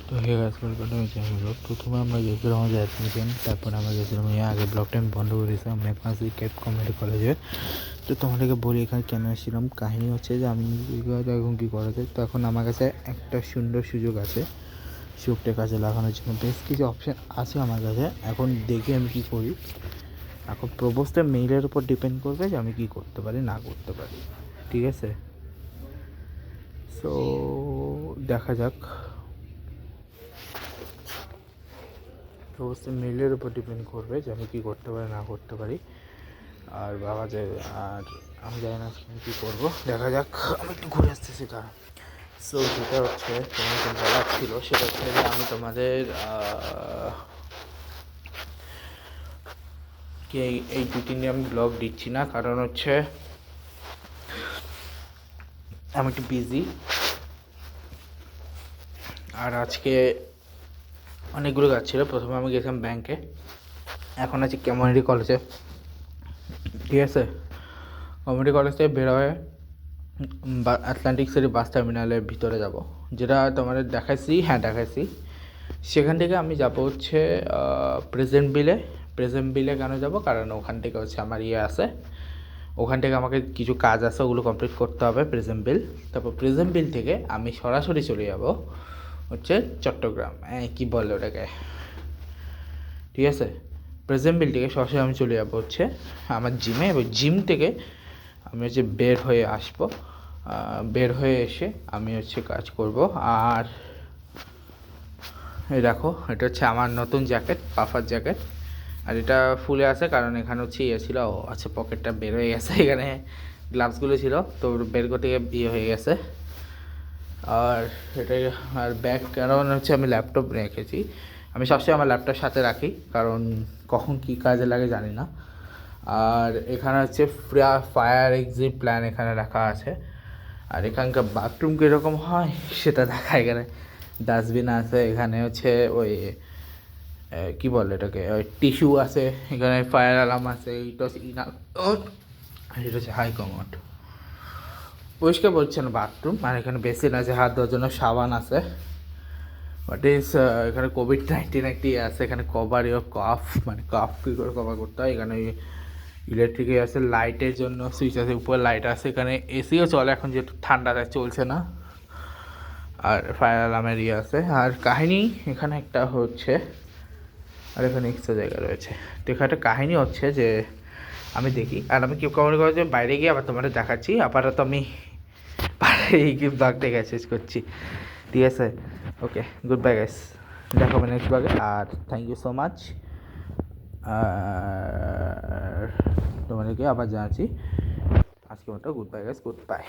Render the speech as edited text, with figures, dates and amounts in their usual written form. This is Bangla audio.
তো hey guys, welcome to my channel. প্রথমে আমরা গেছিলাম আমাদের অ্যাডমিশন, তারপরে আমরা গেছিলাম আগে ব্লগটা আমি বন্ধ করে দিয়েছিলাম আমরা ফার্স্ট ক্যাপ কমেডি কলেজে। তো তোমাদেরকে বলি এখানে কেন এসেছিলাম। কাহিনী হচ্ছে যে আমি এখন কী করাতে, তো এখন আমার কাছে একটা সুন্দর সুযোগ আছে সুযোগটার কাজে লাগানোর জন্য। বেশ কিছু অপশান আছে আমার কাছে, এখন দেখি আমি কী করি। এখন প্রপোজটা মেইলের উপর ডিপেন্ড করবে যে আমি কী করতে পারি না করতে পারি, ঠিক আছে? সো দেখা যাক। তো অবশ্যই মেলের উপর ডিপেন্ড করবে যে আমি কী করতে পারি না করতে পারি। আর বাবা যে আর আমি জানি না কী করবো, দেখা যাক। আমি একটু ঘুরে আসতেছি কারণ সো যেটা হচ্ছে তোমাকে বলার ছিল সেটা হচ্ছে যে আমি তোমাদের কি এই 2-3 দিন আমি ব্লগ দিচ্ছি না, কারণ হচ্ছে আমি একটু বিজি। আর আজকে অনেকগুলো কাজ ছিল। প্রথমে আমি গেছিলাম ব্যাংকে, এখন আছি কমিউনিটি কলেজে, ঠিক আছে? কমিউনিটি কলেজ থেকে বের হয়ে আটলান্টিক সিটি বাস টার্মিনালের ভিতরে যাব, যেটা তোমাদের দেখাইছি। সেখান থেকে আমি যাব হচ্ছে প্রেজেন্ট বিলে কেন যাব, কারণ ওখান থেকে হচ্ছে আমার আছে, ওখান থেকে আমাকে কিছু কাজ আছে, ওগুলো কমপ্লিট করতে হবে প্রেজেন্ট বিল। তারপর প্রেজেন্ট বিল থেকে আমি সরাসরি চলে যাব হচ্ছে চট্টগ্রাম, কি বলে ওটাকে, ঠিক আছে? প্রেজেন্ট বিল থেকে সরাসরি আমি চলে যাবো হচ্ছে আমার জিমে, এবং জিম থেকে আমি হচ্ছে বের হয়ে আসবো। বের হয়ে এসে আমি হচ্ছে কাজ করব। আর এই দেখো, এটা হচ্ছে আমার নতুন জ্যাকেট, পাফার জ্যাকেট। আর এটা ফুলে আছে কারণ এখানে হচ্ছে ছিল, আচ্ছা পকেটটা বের হয়ে গেছে, এখানে গ্লাভসগুলো ছিল তো বের করতে গিয়ে হয়ে গেছে। আর এটাই। আর ব্যাগ কারণ হচ্ছে আমি ল্যাপটপ রেখেছি, আমি সবসময় আমার ল্যাপটপ সাথে রাখি, কারণ কখন কী কাজে লাগে জানি না। আর এখানে হচ্ছে ফায়ার এক্সিট প্ল্যান এখানে রাখা আছে। আর এখানকার বাথরুম কীরকম হয় সেটা দেখা, এখানে ডাস্টবিন আছে, এখানে হচ্ছে ওই কী বলে এটাকে, ওই টিস্যু আছে, এখানে ফায়ার অ্যালার্ম আছে। এইটা হচ্ছে এটা হচ্ছে হাই কমোড, পরিষ্কার পরিচ্ছন্ন বাথরুম। আর এখানে বেসিন আছে, হাত ধোয়ার জন্য সাবান আছে। বাট এখানে কোভিড-19 একটি আছে, এখানে কভার ইউর কফ, মানে কফ কী করে কভার করতে হয়। এখানে ইলেকট্রিকে আছে, লাইটের জন্য সুইচ আছে, উপরে লাইট আছে। এখানে এসিও চলে এখন, যেহেতু ঠান্ডাটা চলছে না। আর ফায়ার অ্যালার্মের আছে। আর কাহিনী এখানে একটা হচ্ছে, আর এখানে এক্সট্রা জায়গা রয়েছে। তো এখানে একটা কাহিনী হচ্ছে যে আমি দেখি, আর আমি কেউ কমেন্ট করে যে বাইরে গিয়ে আবার তোমাদের দেখাচ্ছি। আপাতত আমি এই ব্লগটা শেষ করছি, ঠিক আছে? ওকে, গুড বাই গাইস, দেখা হবে নেক্সট ব্লগে। আর থ্যাংক ইউ সো মাচ। আর তোমাদেরকে আবার জানাচ্ছি আজকে মতো good bye guys, good bye.